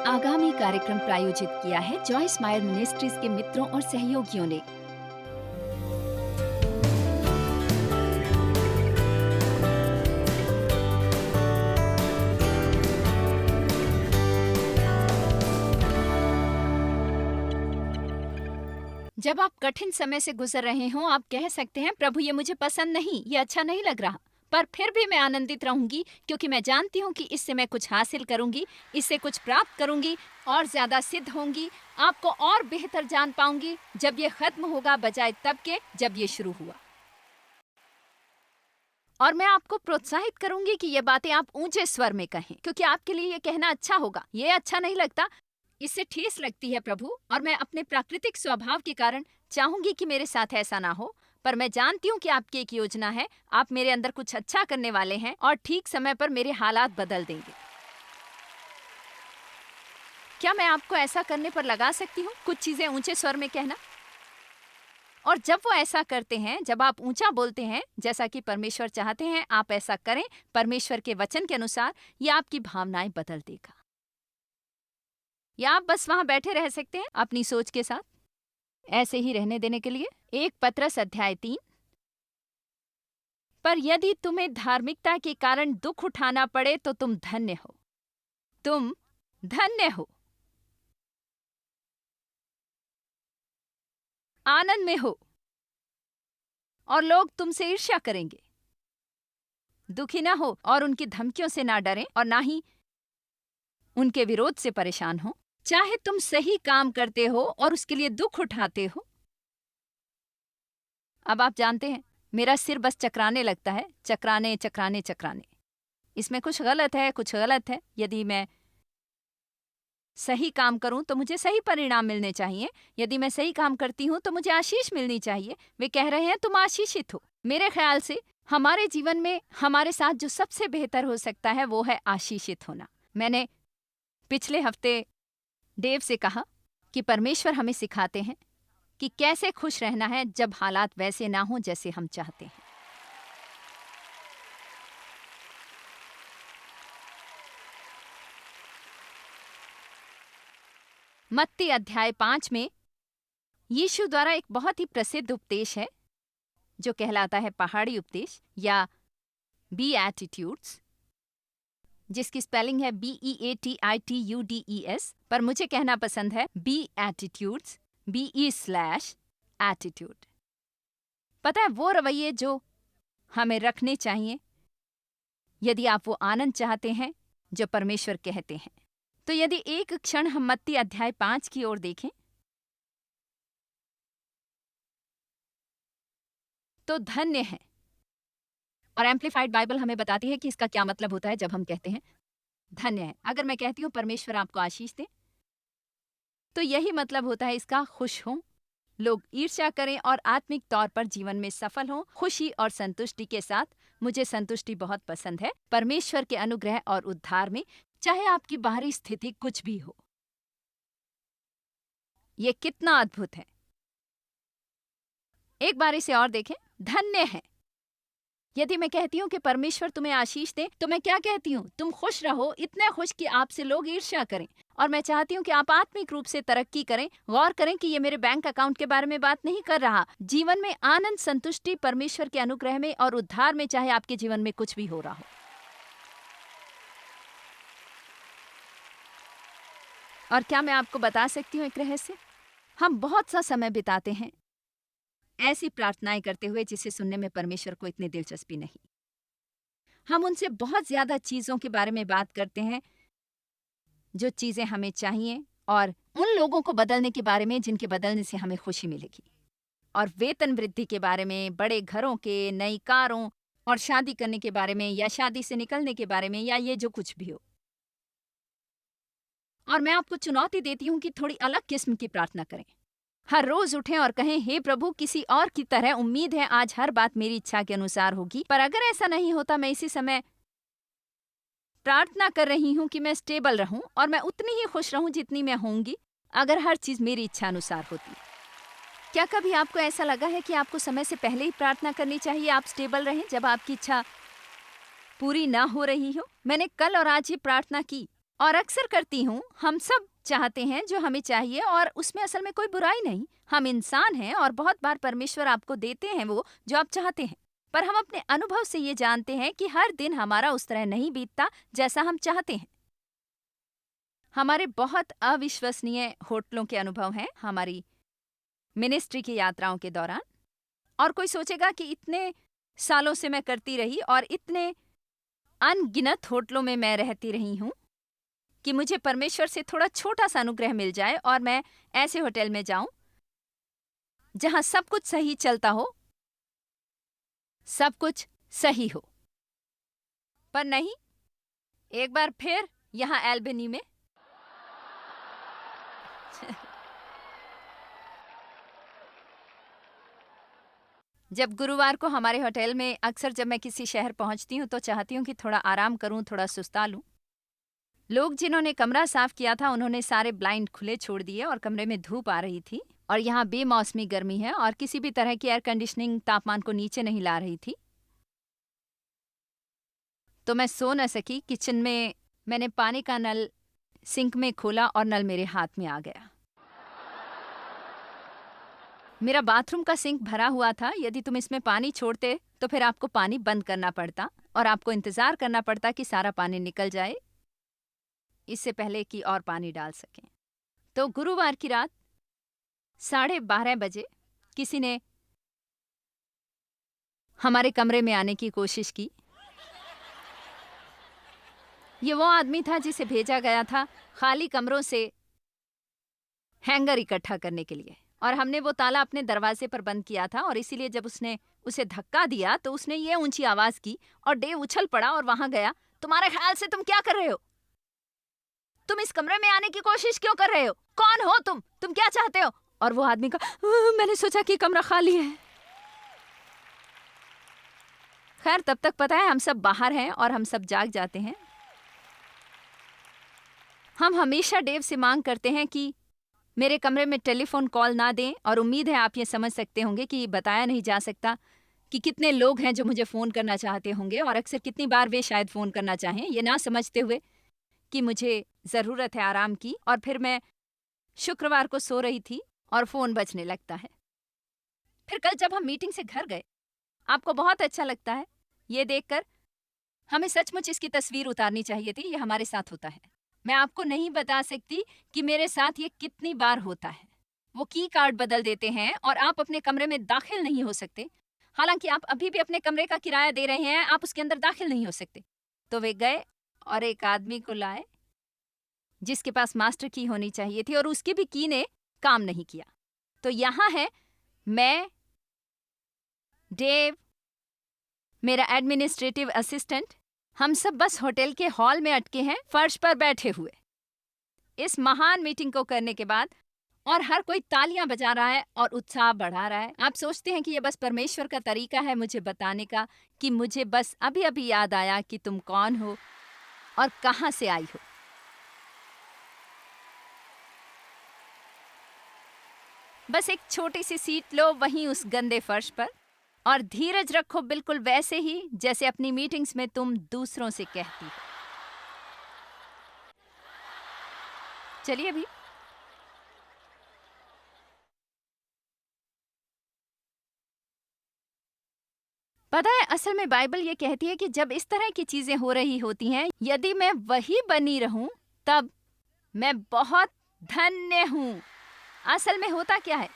आगामी कार्यक्रम प्रायोजित किया है जॉयस मायर मिनिस्ट्रीज के मित्रों और सहयोगियों ने। जब आप कठिन समय से गुजर रहे हों, आप कह सकते हैं, प्रभु ये मुझे पसंद नहीं, ये अच्छा नहीं लग रहा, पर फिर भी मैं आनंदित रहूंगी क्योंकि मैं जानती हूँ कि इससे मैं कुछ हासिल करूंगी, इससे कुछ प्राप्त करूंगी और ज्यादा सिद्ध होंगी, आपको और बेहतर जान पाऊंगी जब ये खत्म होगा बजाय तब के जब ये शुरू हुआ। और मैं आपको प्रोत्साहित करूंगी कि ये बातें आप ऊंचे स्वर में कहें, क्योंकि आपके लिए ये कहना अच्छा होगा। ये अच्छा नहीं लगता, इससे ठेस लगती है प्रभु, और मैं अपने प्राकृतिक स्वभाव के कारण चाहूंगी कि मेरे साथ ऐसा ना हो, पर मैं जानती हूँ कि आपकी एक योजना है, आप मेरे अंदर कुछ अच्छा करने वाले हैं और ठीक समय पर मेरे हालात बदल देंगे। क्या मैं आपको ऐसा करने पर लगा सकती हूँ, कुछ चीजें ऊंचे स्वर में कहना? और जब वो ऐसा करते हैं, जब आप ऊंचा बोलते हैं जैसा कि परमेश्वर चाहते हैं आप ऐसा करें परमेश्वर के वचन के अनुसार, ये आपकी भावनाएं बदल देगा। या आप बस वहां बैठे रह सकते हैं अपनी सोच के साथ, ऐसे ही रहने देने के लिए। 1 पतरस अध्याय 3। पर यदि तुम्हें धार्मिकता के कारण दुख उठाना पड़े तो तुम धन्य हो, तुम धन्य हो, आनंद में हो, और लोग तुमसे ईर्ष्या करेंगे। दुखी ना हो और उनकी धमकियों से ना डरें और ना ही उनके विरोध से परेशान हो। चाहे तुम सही काम करते हो और उसके लिए दुख उठाते हो। अब आप जानते हैं, मेरा सिर बस चकराने लगता है, चकराने चकराने चकराने। इसमें कुछ गलत है, कुछ गलत है। यदि मैं सही काम करूं तो मुझे सही परिणाम मिलने चाहिए, यदि मैं सही काम करती हूं तो मुझे आशीष मिलनी चाहिए। वे कह रहे हैं तुम आशीषित हो। मेरे ख्याल से हमारे जीवन में हमारे साथ जो सबसे बेहतर हो सकता है वो है आशीषित होना। मैंने पिछले हफ्ते देव से कहा कि परमेश्वर हमें सिखाते हैं कि कैसे खुश रहना है जब हालात वैसे ना हो जैसे हम चाहते हैं। मत्ती अध्याय 5 में यीशु द्वारा एक बहुत ही प्रसिद्ध उपदेश है जो कहलाता है पहाड़ी उपदेश या बीएटिट्यूड्स, जिसकी स्पेलिंग है BEATITUDES, पर मुझे कहना पसंद है बीएटिट्यूड्स, BE/एटीट्यूड। पता है, वो रवैये जो हमें रखने चाहिए यदि आप वो आनंद चाहते हैं जो परमेश्वर कहते हैं। तो यदि एक क्षण हम मत्ती अध्याय 5 की ओर देखें तो धन्य है, और एम्प्लीफाइड बाइबल हमें बताती है कि इसका क्या मतलब होता है जब हम कहते हैं धन्य है। अगर मैं कहती हूँ परमेश्वर आपको आशीष दे, तो यही मतलब होता है इसका, खुश हों, लोग ईर्ष्या करें और आत्मिक तौर पर जीवन में सफल हों, खुशी और संतुष्टि के साथ। मुझे संतुष्टि बहुत पसंद है परमेश्वर के अनुग्रह और उद्धार में, चाहे आपकी बाहरी स्थिति कुछ भी हो। ये कितना अद्भुत है। एक बार इसे और देखें, धन्य है। यदि मैं कहती हूँ कि परमेश्वर तुम्हें आशीष दे, तो मैं क्या कहती हूँ? तुम खुश रहो, इतने खुश कि आपसे लोग ईर्ष्या करें। और मैं चाहती हूँ कि आप आत्मिक रूप से तरक्की करें। गौर करें कि ये मेरे बैंक अकाउंट के बारे में बात नहीं कर रहा। जीवन में आनंद, संतुष्टि परमेश्वर के अनुग्रह में और उद्धार में, चाहे आपके जीवन में कुछ भी हो रहा हो। और क्या मैं आपको बता सकती हूँ एक रहस्य? हम बहुत सा समय बिताते हैं ऐसी प्रार्थनाएं करते हुए जिसे सुनने में परमेश्वर को इतनी दिलचस्पी नहीं। हम उनसे बहुत ज्यादा चीजों के बारे में बात करते हैं जो चीजें हमें चाहिए, और उन लोगों को बदलने के बारे में जिनके बदलने से हमें खुशी मिलेगी, और वेतन वृद्धि के बारे में, बड़े घरों के, नई कारों और शादी करने के बारे में, या शादी से निकलने के बारे में, या ये जो कुछ भी हो। और मैं आपको चुनौती देती हूँ कि थोड़ी अलग किस्म की प्रार्थना करें। हर रोज उठें और कहें, हे प्रभु, किसी और की तरह उम्मीद है आज हर बात मेरी इच्छा के अनुसार होगी, पर अगर ऐसा नहीं होता, मैं इसी समय प्रार्थना कर रही हूँ कि मैं स्टेबल रहूं और मैं उतनी ही खुश रहूं जितनी मैं होंगी अगर हर चीज मेरी इच्छा अनुसार होती। क्या कभी आपको ऐसा लगा है कि आपको समय से पहले ही प्रार्थना करनी चाहिए आप स्टेबल रहें जब आपकी इच्छा पूरी ना हो रही हो? मैंने कल और आज ये प्रार्थना की और अक्सर करती हूँ। हम सब चाहते हैं जो हमें चाहिए और उसमें असल में कोई बुराई नहीं। हम इंसान हैं और बहुत बार परमेश्वर आपको देते हैं वो जो आप चाहते हैं, पर हम अपने अनुभव से ये जानते हैं कि हर दिन हमारा उस तरह नहीं बीतता जैसा हम चाहते हैं। हमारे बहुत अविश्वसनीय होटलों के अनुभव हैं हमारी मिनिस्ट्री की यात्राओं के दौरान। और कोई सोचेगा कि इतने सालों से मैं करती रही और इतने अनगिनत होटलों में मैं रहती रही हूँ कि मुझे परमेश्वर से थोड़ा छोटा सा अनुग्रह मिल जाए और मैं ऐसे होटल में जाऊं जहां सब कुछ सही चलता हो, सब कुछ सही हो। पर नहीं, एक बार फिर यहां एल्बनी में जब गुरुवार को हमारे होटल में अक्सर जब मैं किसी शहर पहुंचती हूं तो चाहती हूं कि थोड़ा आराम करूं, थोड़ा सुस्ता लूं। लोग जिन्होंने कमरा साफ किया था उन्होंने सारे ब्लाइंड खुले छोड़ दिए और कमरे में धूप आ रही थी और यहाँ बेमौसमी गर्मी है और किसी भी तरह की एयर कंडीशनिंग तापमान को नीचे नहीं ला रही थी। तो मैं सो न सकी। किचन में मैंने पानी का नल सिंक में खोला और नल मेरे हाथ में आ गया। मेरा बाथरूम का सिंक भरा हुआ था। यदि तुम इसमें पानी छोड़ते तो फिर आपको पानी बंद करना पड़ता और आपको इंतजार करना पड़ता कि सारा पानी निकल जाए इससे पहले कि और पानी डाल सकें। तो गुरुवार की रात 12:30 बजे किसी ने हमारे कमरे में आने की कोशिश की। ये वो आदमी था जिसे भेजा गया था खाली कमरों से हैंगर इकट्ठा करने के लिए, और हमने वो ताला अपने दरवाजे पर बंद किया था और इसीलिए जब उसने उसे धक्का दिया तो उसने ये ऊंची आवाज की और डेव उछल पड़ा और वहां गया। तुम्हारे ख्याल से तुम क्या कर रहे हो? तुम इस कमरे में आने की कोशिश क्यों कर रहे हो? कौन हो तुम क्या चाहते हो? और वो आदमी का मैंने सोचा कि कमरा खाली है। खैर तब तक पता है हम सब बाहर हैं और हम सब जाग जाते हैं। हम हमेशा डेव से मांग करते हैं कि मेरे कमरे में टेलीफोन कॉल ना दें, और उम्मीद है आप ये समझ सकते होंगे कि बताया नहीं जा सकता कि कितने लोग हैं जो मुझे फ़ोन करना चाहते होंगे और अक्सर कितनी बार वे शायद फ़ोन करना चाहें ये ना समझते हुए कि मुझे ज़रूरत है आराम की। और फिर मैं शुक्रवार को सो रही थी और फ़ोन बजने लगता है। फिर कल जब हम मीटिंग से घर गए, आपको बहुत अच्छा लगता है ये देखकर। हमें सचमुच इसकी तस्वीर उतारनी चाहिए थी। ये हमारे साथ होता है। मैं आपको नहीं बता सकती कि मेरे साथ ये कितनी बार होता है। वो की कार्ड बदल देते हैं और आप अपने कमरे में दाखिल नहीं हो सकते। हालांकि आप अभी भी अपने कमरे का किराया दे रहे हैं, आप उसके अंदर दाखिल नहीं हो सकते। तो वे गए और एक आदमी को लाए जिसके पास मास्टर की होनी चाहिए थी और उसकी भी की ने काम नहीं किया। तो यहाँ है मैं, डेव, मेरा एडमिनिस्ट्रेटिव असिस्टेंट, हम सब बस होटल के हॉल में अटके हैं, फर्श पर बैठे हुए इस महान मीटिंग को करने के बाद, और हर कोई तालियां बजा रहा है और उत्साह बढ़ा रहा है। आप सोचते हैं कि ये बस परमेश्वर का तरीका है मुझे बताने का कि मुझे बस अभी अभी याद आया कि तुम कौन हो और कहां से आई हो। बस एक छोटी सी सीट लो वहीं उस गंदे फर्श पर और धीरज रखो, बिल्कुल वैसे ही जैसे अपनी मीटिंग्स में तुम दूसरों से कहती हो। चलिए अभी पता है, असल में बाइबल ये कहती है कि जब इस तरह की चीजें हो रही होती हैं, यदि मैं वही बनी रहूं तब मैं बहुत धन्य हूं। असल में होता क्या है,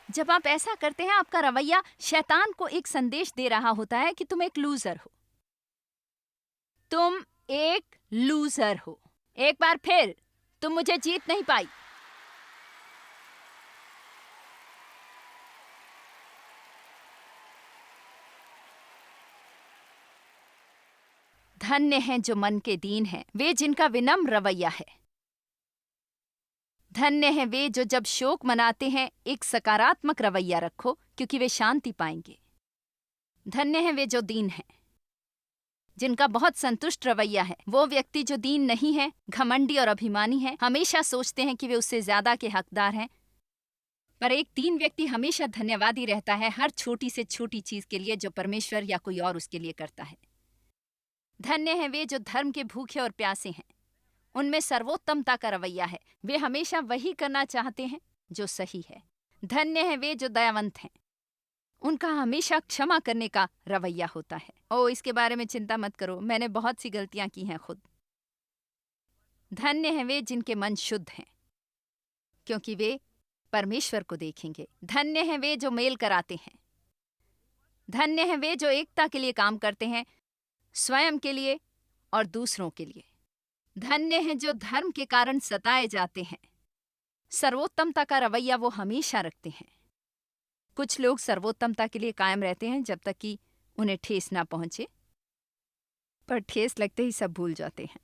जब आप ऐसा करते हैं आपका रवैया शैतान को एक संदेश दे रहा होता है कि तुम एक लूजर हो। तुम एक लूजर हो। एक बार फिर तुम मुझे जीत नहीं पाई। धन्य हैं जो मन के दीन हैं, वे जिनका विनम्र रवैया है। धन्य हैं वे जो जब शोक मनाते हैं एक सकारात्मक रवैया रखो, क्योंकि वे शांति पाएंगे। धन्य हैं वे जो दीन हैं, जिनका बहुत संतुष्ट रवैया है। वो व्यक्ति जो दीन नहीं है, घमंडी और अभिमानी है, हमेशा सोचते हैं कि वे उससे ज्यादा के हकदार हैं, पर एक 3 व्यक्ति हमेशा धन्यवादी रहता है हर छोटी से छोटी चीज के लिए जो परमेश्वर या कोई और उसके लिए करता है। धन्य हैं वे जो धर्म के भूखे और प्यासे हैं, उनमें सर्वोत्तमता का रवैया है, वे हमेशा वही करना चाहते हैं जो सही है। धन्य हैं वे जो दयावंत हैं, उनका हमेशा क्षमा करने का रवैया होता है। इसके बारे में चिंता मत करो, मैंने बहुत सी गलतियां की हैं खुद। धन्य हैं वे जिनके मन शुद्ध हैं, क्योंकि वे परमेश्वर को देखेंगे। धन्य हैं वे जो मेल कराते हैं। धन्य हैं वे जो एकता के लिए काम करते हैं, स्वयं के लिए और दूसरों के लिए। धन्य हैं जो धर्म के कारण सताए जाते हैं। सर्वोत्तमता का रवैया वो हमेशा रखते हैं। कुछ लोग सर्वोत्तमता के लिए कायम रहते हैं जब तक कि उन्हें ठेस ना पहुंचे, पर ठेस लगते ही सब भूल जाते हैं।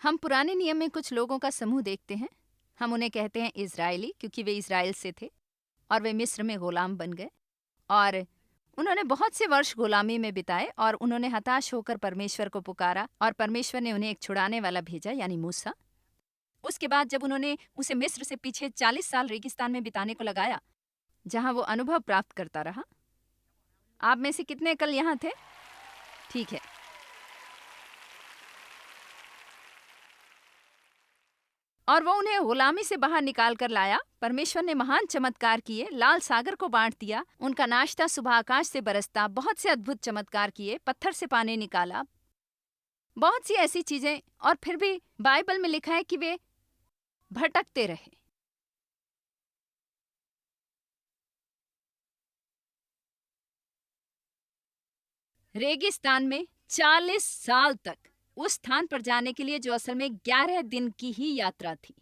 हम पुराने नियम में कुछ लोगों का समूह देखते हैं। हम उन्हें कहते हैं इजरायली, क्योंकि वे इजराइल से थे और वे मिस्र में गुलाम बन गए और उन्होंने बहुत से वर्ष गुलामी में बिताए और उन्होंने हताश होकर परमेश्वर को पुकारा और परमेश्वर ने उन्हें एक छुड़ाने वाला भेजा, यानी मूसा। उसके बाद जब उन्होंने उसे मिस्र से पीछे 40 साल रेगिस्तान में बिताने को लगाया, जहां वो अनुभव प्राप्त करता रहा। आप में से कितने कल यहां थे? ठीक है। और वो उन्हें गुलामी से बाहर निकाल कर लाया। परमेश्वर ने महान चमत्कार किए, लाल सागर को बांट दिया, उनका नाश्ता सुबह आकाश से बरसता, बहुत से अद्भुत चमत्कार किए, पत्थर से पानी निकाला, बहुत सी ऐसी चीजें। और फिर भी बाइबल में लिखा है कि वे भटकते रहे। रेगिस्तान में 40 साल तक, उस स्थान पर जाने के लिए जो असल में 11 दिन की ही यात्रा थी।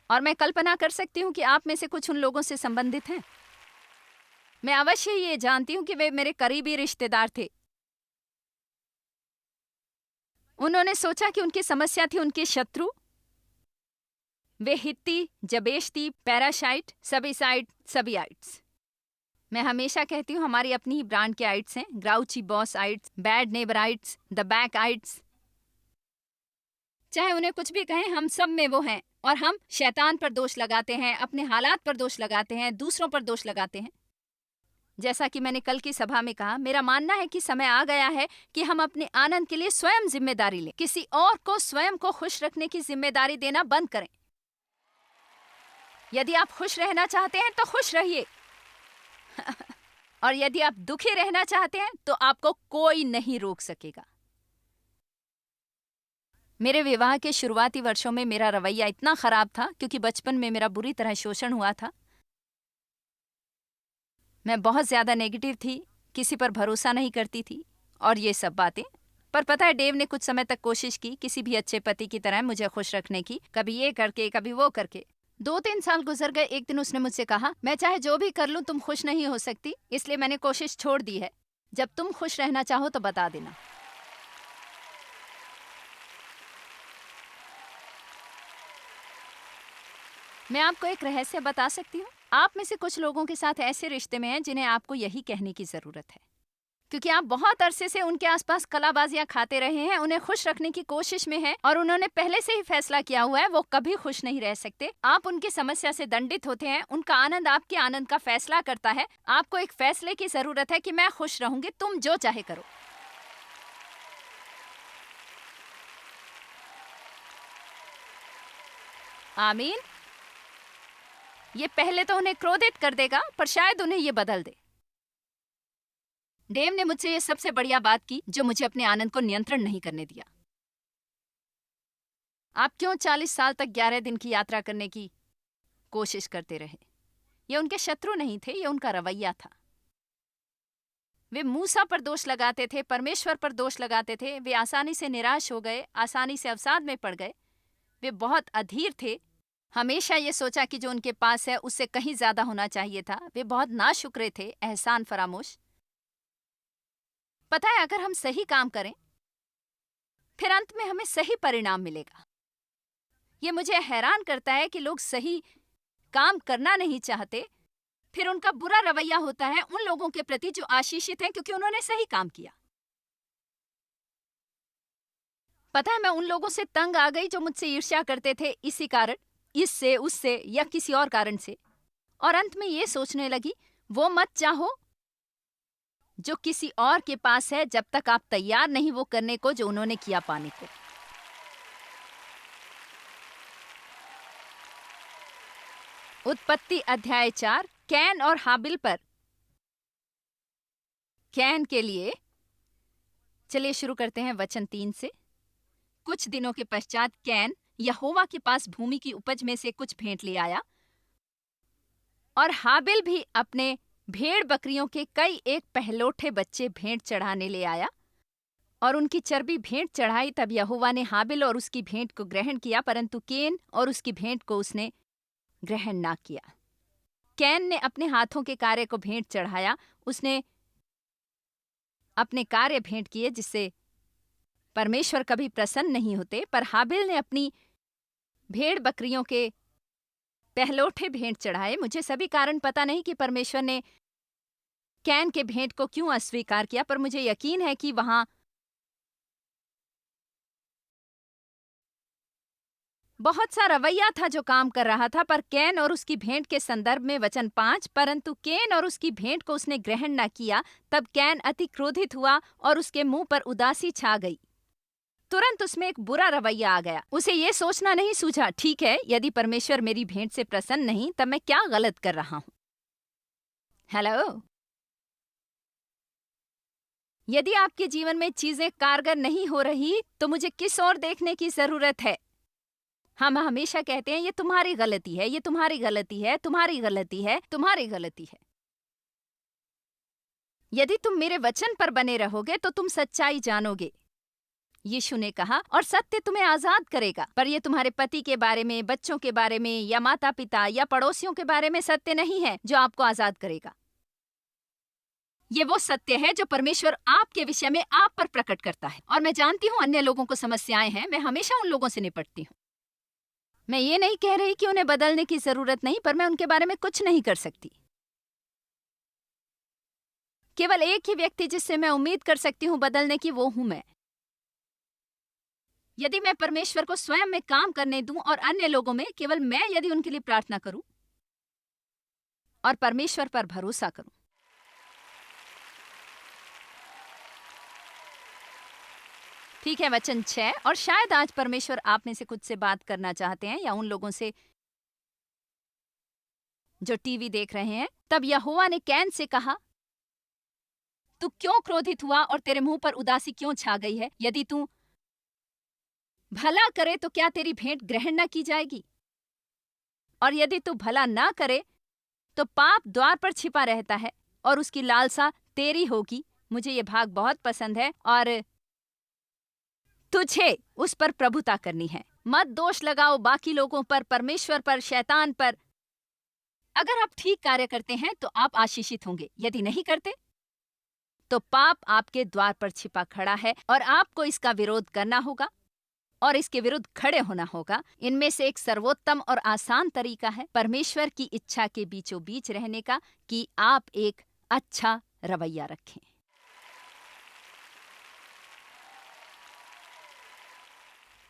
और मैं कल्पना कर सकती हूं कि आप में से कुछ उन लोगों से संबंधित हैं। मैं अवश्य ये जानती हूं कि वे मेरे करीबी रिश्तेदार थे। उन्होंने सोचा कि उनकी समस्या थी उनके शत्रु। वे हित्ती, जबेश्ती, पैराशाइट, सबियाइट्स। मैं हमेशा कहती हूँ हमारी अपनी ही ब्रांड के आइट्स हैं, ग्राउची बॉस आइट्स, बैड नेबराइट्स, द बैक आइट्स। चाहे उन्हें कुछ भी कहें, हम सब में वो हैं और हम शैतान पर दोष लगाते हैं, अपने हालात पर दोष लगाते हैं, दूसरों पर दोष लगाते हैं। जैसा कि मैंने कल की सभा में कहा, मेरा मानना है कि समय आ गया है कि हम अपने आनंद के लिए स्वयं जिम्मेदारी लें। किसी और को स्वयं को खुश रखने की जिम्मेदारी देना बंद करें। यदि आप खुश रहना चाहते हैं तो खुश रहिए और यदि आप दुखी रहना चाहते हैं तो आपको कोई नहीं रोक सकेगा। मेरे विवाह के शुरुआती वर्षों में मेरा रवैया इतना खराब था, क्योंकि बचपन में मेरा बुरी तरह शोषण हुआ था। मैं बहुत ज्यादा नेगेटिव थी, किसी पर भरोसा नहीं करती थी और ये सब बातें। पर पता है, डेव ने कुछ समय तक कोशिश की किसी भी अच्छे पति की तरह मुझे खुश रखने की, कभी ये करके कभी वो करके। 2-3 साल गुजर गए। एक दिन उसने मुझसे कहा, मैं चाहे जो भी कर लूं तुम खुश नहीं हो सकती, इसलिए मैंने कोशिश छोड़ दी है। जब तुम खुश रहना चाहो तो बता देना। मैं आपको एक रहस्य बता सकती हूँ। आप में से कुछ लोगों के साथ ऐसे रिश्ते में हैं जिन्हें आपको यही कहने की जरूरत है, क्योंकि आप बहुत अरसे से उनके आसपास कलाबाजियां खाते रहे हैं, उन्हें खुश रखने की कोशिश में हैं और उन्होंने पहले से ही फैसला किया हुआ है वो कभी खुश नहीं रह सकते। आप उनकी समस्या से दंडित होते हैं, उनका आनंद आपके आनंद का फैसला करता है। आपको एक फैसले की जरूरत है कि मैं खुश रहूंगी, तुम जो चाहे करो। आमीन। ये पहले तो उन्हें क्रोधित कर देगा, पर शायद उन्हें ये बदल दे। डेव ने मुझसे ये सबसे बढ़िया बात की जो मुझे अपने आनंद को नियंत्रण नहीं करने दिया। आप क्यों 40 साल तक 11 दिन की यात्रा करने की कोशिश करते रहे? ये उनके शत्रु नहीं थे, ये उनका रवैया था। वे मूसा पर दोष लगाते थे, परमेश्वर पर दोष लगाते थे। वे आसानी से निराश हो गए, आसानी से अवसाद में पड़ गए। वे बहुत अधीर थे, हमेशा ये सोचा कि जो उनके पास है उससे कहीं ज्यादा होना चाहिए था। वे बहुत नाशुक्रे थे, एहसान फरामोश। पता है, अगर हम सही काम करें फिर अंत में हमें सही परिणाम मिलेगा। ये मुझे हैरान करता है कि लोग सही काम करना नहीं चाहते, फिर उनका बुरा रवैया होता है उन लोगों के प्रति जो आशीषित हैं क्योंकि उन्होंने सही काम किया। पता है, मैं उन लोगों से तंग आ गई जो मुझसे ईर्ष्या करते थे इसी कारण, इससे, उससे या किसी और कारण से। और अंत में ये सोचने लगी, वो मत चाहो जो किसी और के पास है जब तक आप तैयार नहीं वो करने को जो उन्होंने किया पाने को। उत्पत्ति अध्याय 4, कैन और हाबिल पर। कैन के लिए चलिए शुरू करते हैं वचन 3 से। कुछ दिनों के पश्चात कैन यहोवा के पास भूमि की उपज में से कुछ भेंट ले आया, और हाबिल भी अपने भेड़ बकरियों के कई एक पहलोठे बच्चे भेंट चढ़ाने ले आया, और उनकी चर्बी भेंट चढ़ाई। तब यहोवा ने हाबिल और उसकी भेंट को ग्रहण किया, परंतु कैन और उसकी भेंट को उसने ग्रहण ना किया। कैन ने अपने हाथों के कार्य को भेंट चढ़ाया, उसने अपने कार्य भेंट किए जिससे परमेश्वर कभी प्रसन्न नहीं होते। पर हाबिल ने अपनी भेड़ बकरियों के पहलोठे भेंट चढ़ाए। मुझे सभी कारण पता नहीं कि परमेश्वर ने कैन के भेंट को क्यों अस्वीकार किया, पर मुझे यकीन है कि वहां बहुत सा रवैया था जो काम कर रहा था। पर कैन और उसकी भेंट के संदर्भ में वचन 5, परंतु कैन और उसकी भेंट को उसने ग्रहण न किया। तब कैन अति क्रोधित हुआ और उसके मुंह पर उदासी छा गई। तुरंत उसमें एक बुरा रवैया आ गया। उसे ये सोचना नहीं सूझा, ठीक है, यदि परमेश्वर मेरी भेंट से प्रसन्न नहीं तब मैं क्या गलत कर रहा हूं। हेलो, यदि आपके जीवन में चीजें कारगर नहीं हो रही तो मुझे किस ओर देखने की जरूरत है। हम हमेशा कहते हैं ये तुम्हारी गलती है, ये तुम्हारी गलती है, तुम्हारी गलती है, तुम्हारी गलती है। यदि तुम मेरे वचन पर बने रहोगे तो तुम सच्चाई जानोगे, यीशु ने कहा, और सत्य तुम्हें आजाद करेगा। पर यह तुम्हारे पति के बारे में, बच्चों के बारे में, या माता पिता या पड़ोसियों के बारे में सत्य नहीं है जो आपको आजाद करेगा। ये वो सत्य है जो परमेश्वर आपके विषय में आप पर प्रकट करता है। और मैं जानती हूँ अन्य लोगों को समस्याएं हैं, मैं हमेशा उन लोगों से निपटती हूँ। मैं ये नहीं कह रही कि उन्हें बदलने की जरूरत नहीं, पर मैं उनके बारे में कुछ नहीं कर सकती। केवल एक ही व्यक्ति जिससे मैं उम्मीद कर सकती हूँ बदलने की, वो हूं मैं। यदि मैं परमेश्वर को स्वयं में काम करने दूं और अन्य लोगों में, केवल मैं यदि उनके लिए प्रार्थना करूं और परमेश्वर पर भरोसा करूं। ठीक है, वचन 6, और शायद आज परमेश्वर आप में से खुद से बात करना चाहते हैं या उन लोगों से जो टीवी देख रहे हैं। तब यहोवा ने कैन से कहा, तू क्यों क्रोधित हुआ और तेरे मुंह पर उदासी क्यों छा गई है? यदि तू भला करे तो क्या तेरी भेंट ग्रहण न की जाएगी? और यदि तू भला ना करे तो पाप द्वार पर छिपा रहता है और उसकी लालसा तेरी होगी। मुझे ये भाग बहुत पसंद है। और तुझे उस पर प्रभुता करनी है। मत दोष लगाओ बाकी लोगों पर, परमेश्वर पर, शैतान पर। अगर आप ठीक कार्य करते हैं तो आप आशीषित होंगे, यदि नहीं करते तो पाप आपके द्वार पर छिपा खड़ा है और आपको इसका विरोध करना होगा और इसके विरुद्ध खड़े होना होगा। इनमें से एक सर्वोत्तम और आसान तरीका है परमेश्वर की इच्छा के बीचों बीच रहने का, कि आप एक अच्छा रवैया रखें।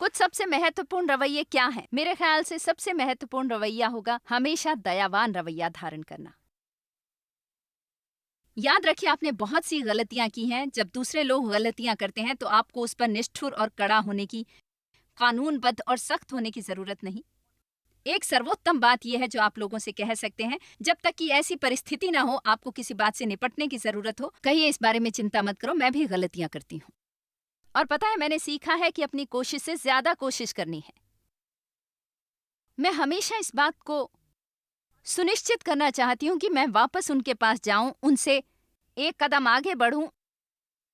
कुछ सबसे महत्वपूर्ण रवैये क्या हैं? मेरे ख्याल से सबसे महत्वपूर्ण रवैया होगा हमेशा दयावान रवैया धारण करना। याद रखिए, आपने बहुत सी गलतियां की हैं। जब दूसरे लोग गलतियां करते हैं तो आपको उस पर निष्ठुर और कड़ा होने की, कानूनबद्ध और सख्त होने की जरूरत नहीं। एक सर्वोत्तम बात यह है जो आप लोगों से कह सकते हैं, जब तक कि ऐसी परिस्थिति ना हो, आपको किसी बात से निपटने की जरूरत हो, कहिए इस बारे में चिंता मत करो, मैं भी गलतियां करती हूँ। और पता है, मैंने सीखा है कि अपनी कोशिश से ज्यादा कोशिश करनी है। मैं हमेशा इस बात को सुनिश्चित करना चाहती हूँ कि मैं वापस उनके पास जाऊं, उनसे एक कदम आगे बढ़ूं,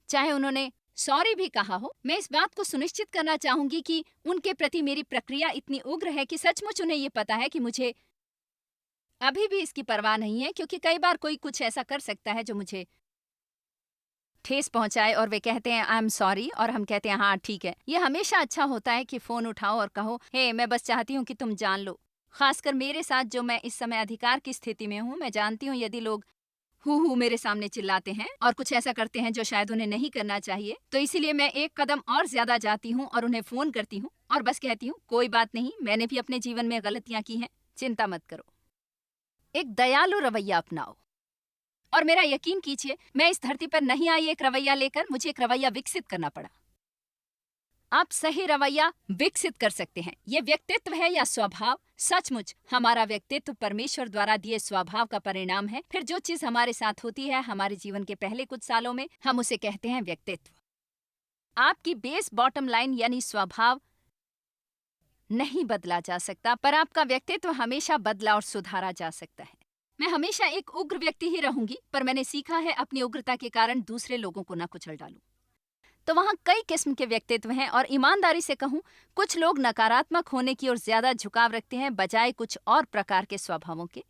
चाहे उन्होंने सॉरी भी कहा हो। मैं इस बात को सुनिश्चित करना चाहूंगी कि उनके प्रति मेरी प्रक्रिया इतनी उग्र है कि सचमुच उन्हें ये पता है कि मुझे अभी भी इसकी परवाह नहीं है, क्योंकि कई बार कोई कुछ ऐसा कर सकता है जो मुझे ठेस पहुंचाए और वे कहते हैं आई एम सॉरी और हम कहते हैं हाँ ठीक है। ये हमेशा अच्छा होता है कि फोन उठाओ और कहो, हे मैं बस चाहती हूँ कि तुम जान लो। खासकर मेरे साथ जो मैं इस समय अधिकार की स्थिति में हूँ, मैं जानती हूँ यदि लोग हु मेरे सामने चिल्लाते हैं और कुछ ऐसा करते हैं जो शायद उन्हें नहीं करना चाहिए, तो इसीलिए मैं एक कदम और ज्यादा जाती हूँ और उन्हें फोन करती हूँ और बस कहती हूँ, कोई बात नहीं, मैंने भी अपने जीवन में गलतियां की हैं, चिंता मत करो। एक दयालु रवैया अपनाओ। और मेरा यकीन कीजिए, मैं इस धरती पर नहीं आई एक रवैया लेकर, मुझे एक रवैया विकसित करना पड़ा। आप सही रवैया विकसित कर सकते हैं। ये व्यक्तित्व है या स्वभाव? सचमुच हमारा व्यक्तित्व परमेश्वर द्वारा दिए स्वभाव का परिणाम है। फिर जो चीज हमारे साथ होती है हमारे जीवन के पहले कुछ सालों में, हम उसे कहते हैं व्यक्तित्व। आपकी बेस बॉटम लाइन यानी स्वभाव नहीं बदला जा सकता, पर आपका व्यक्तित्व हमेशा बदला और सुधारा जा सकता है। मैं हमेशा एक उग्र व्यक्ति ही रहूंगी, पर मैंने सीखा है अपनी उग्रता के कारण दूसरे लोगों को न कुचल डालूं। तो वहाँ कई किस्म के व्यक्तित्व हैं और ईमानदारी से कहूँ, कुछ लोग नकारात्मक होने की ओर ज्यादा झुकाव रखते हैं बजाय कुछ और प्रकार के स्वभावों के,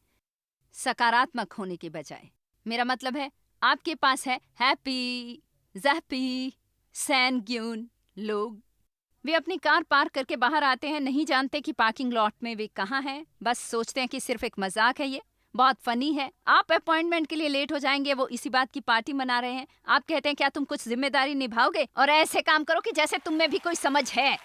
सकारात्मक होने के बजाय। मेरा मतलब है, आपके पास है हैप्पी, ज़ैप्पी, सैनग्यून लोग। वे अपनी कार पार्क करके बाहर आते हैं, नहीं जानते कि पार्किंग लॉट में वे कहाँ हैं, बस सोचते हैं कि सिर्फ एक मजाक है, ये बहुत फनी है। आप अपॉइंटमेंट के लिए लेट हो जाएंगे, वो इसी बात की पार्टी मना रहे हैं। आप कहते हैं, क्या तुम कुछ जिम्मेदारी निभाओगे? और ऐसे काम करो कि जैसे तुम में भी कोई समझ है।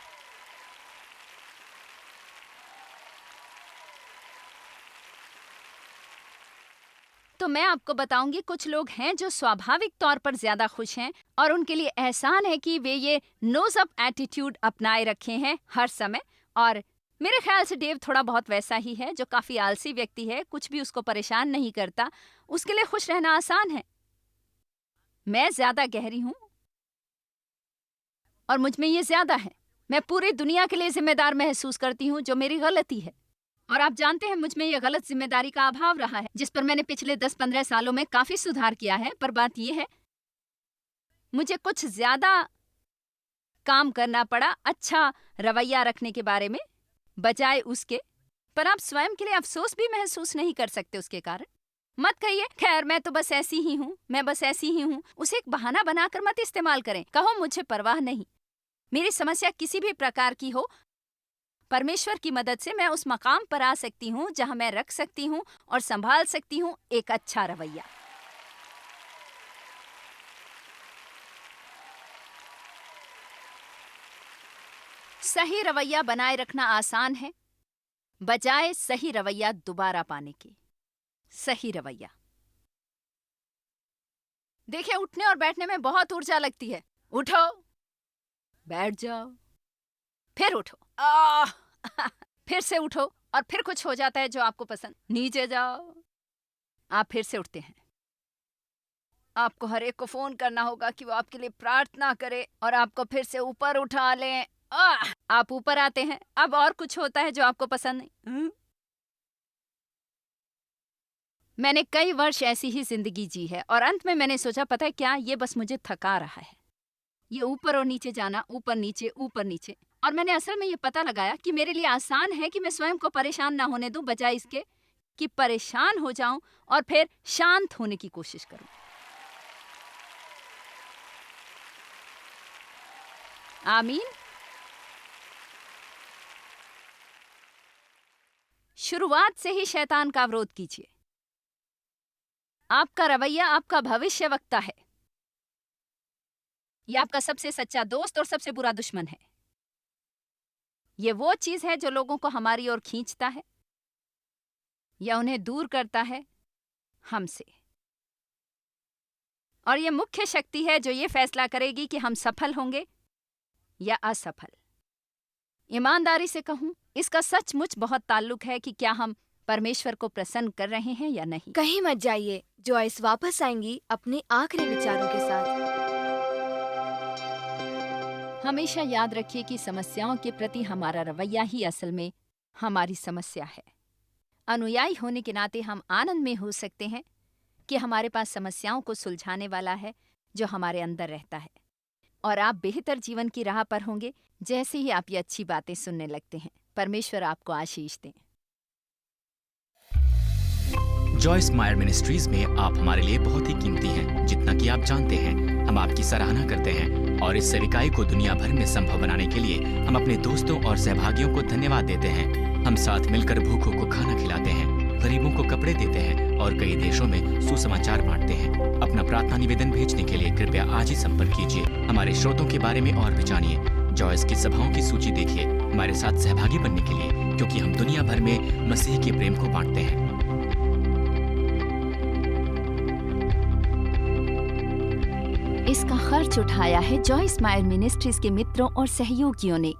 तो मैं आपको बताऊंगी, कुछ लोग हैं जो स्वाभाविक तौर पर ज्यादा खुश हैं और उनके लिए एहसान है कि वे ये नोज अप एटीट्यूड अपनाए रखे हैं हर समय। और मेरे ख्याल से डेव थोड़ा बहुत वैसा ही है, जो काफी आलसी व्यक्ति है, कुछ भी उसको परेशान नहीं करता, उसके लिए खुश रहना आसान है। मैं ज्यादा गहरी हूं और मुझ में ये ज्यादा है। मैं पूरी दुनिया के लिए जिम्मेदार महसूस करती हूँ, जो मेरी गलती है। और आप जानते हैं, मुझ में यह गलत जिम्मेदारी का अभाव रहा है, जिस पर मैंने पिछले 10-15 सालों में काफी सुधार किया है। पर बात यह है, मुझे कुछ ज्यादा काम करना पड़ा अच्छा रवैया रखने के बारे में बजाय उसके। पर आप स्वयं के लिए अफसोस भी महसूस नहीं कर सकते उसके कारण। मत कहिए, खैर मैं तो बस ऐसी ही हूँ, मैं बस ऐसी ही हूँ। उसे एक बहाना बनाकर मत इस्तेमाल करें। कहो, मुझे परवाह नहीं, मेरी समस्या किसी भी प्रकार की हो, परमेश्वर की मदद से मैं उस मकाम पर आ सकती हूँ जहाँ मैं रख सकती हूँ और संभाल सकती हूँ एक अच्छा रवैया। सही रवैया बनाए रखना आसान है बजाय सही रवैया दोबारा पाने के। सही रवैया, देखिए, उठने और बैठने में बहुत ऊर्जा लगती है। उठो, बैठ जाओ, फिर उठो, फिर से उठो और फिर कुछ हो जाता है जो आपको पसंद। नीचे जाओ, आप फिर से उठते हैं। आपको हर एक को फोन करना होगा कि वो आपके लिए प्रार्थना करे और आपको फिर से ऊपर उठा लें। आप ऊपर आते हैं, अब और कुछ होता है जो आपको पसंद नहीं। मैंने कई वर्ष ऐसी ही जिंदगी जी है और अंत में मैंने सोचा, पता है क्या, ये बस मुझे थका रहा है, ये ऊपर और नीचे जाना, ऊपर नीचे। और मैंने असल में ये पता लगाया कि मेरे लिए आसान है कि मैं स्वयं को परेशान ना होने दूं बजाय इसके कि परेशान हो जाऊं और फिर शांत होने की कोशिश करूं। आमीन। शुरुआत से ही शैतान का अवरोध कीजिए। आपका रवैया आपका भविष्य वक्ता है। यह आपका सबसे सच्चा दोस्त और सबसे बुरा दुश्मन है। ये वो चीज है जो लोगों को हमारी ओर खींचता है या उन्हें दूर करता है हमसे। और ये मुख्य शक्ति है जो ये फैसला करेगी कि हम सफल होंगे या असफल। ईमानदारी से कहूं, इसका सचमुच बहुत ताल्लुक है कि क्या हम परमेश्वर को प्रसन्न कर रहे हैं या नहीं। कहीं मत जाइए, जॉयस वापस आएंगी अपने आखिरी विचारों के साथ। हमेशा याद रखिए कि समस्याओं के प्रति हमारा रवैया ही असल में हमारी समस्या है। अनुयायी होने के नाते हम आनंद में हो सकते हैं कि हमारे पास समस्याओं को सुलझाने वाला है जो हमारे अंदर रहता है, और आप बेहतर जीवन की राह पर होंगे जैसे ही आप ये अच्छी बातें सुनने लगते हैं। परमेश्वर आपको आशीष दें। जॉयस मायर मिनिस्ट्रीज में आप हमारे लिए बहुत ही कीमती हैं, जितना कि आप जानते हैं। हम आपकी सराहना करते हैं और इस सेविकाई को दुनिया भर में संभव बनाने के लिए हम अपने दोस्तों और सहभागियों को धन्यवाद देते हैं। हम साथ मिलकर भूखों को खाना खिलाते हैं, गरीबों को कपड़े देते हैं और कई देशों में सुसमाचार बांटते हैं। अपना प्रार्थना निवेदन भेजने के लिए कृपया आज ही संपर्क कीजिए। हमारे स्रोतों के बारे में और भी जानिए। जॉयस की सभाओं की सूची देखिए हमारे साथ सहभागी बनने के लिए, क्योंकि हम दुनिया भर में मसीह के प्रेम को बांटते हैं। इसका खर्च उठाया है जॉयस मायर मिनिस्ट्रीज के मित्रों और सहयोगियों ने।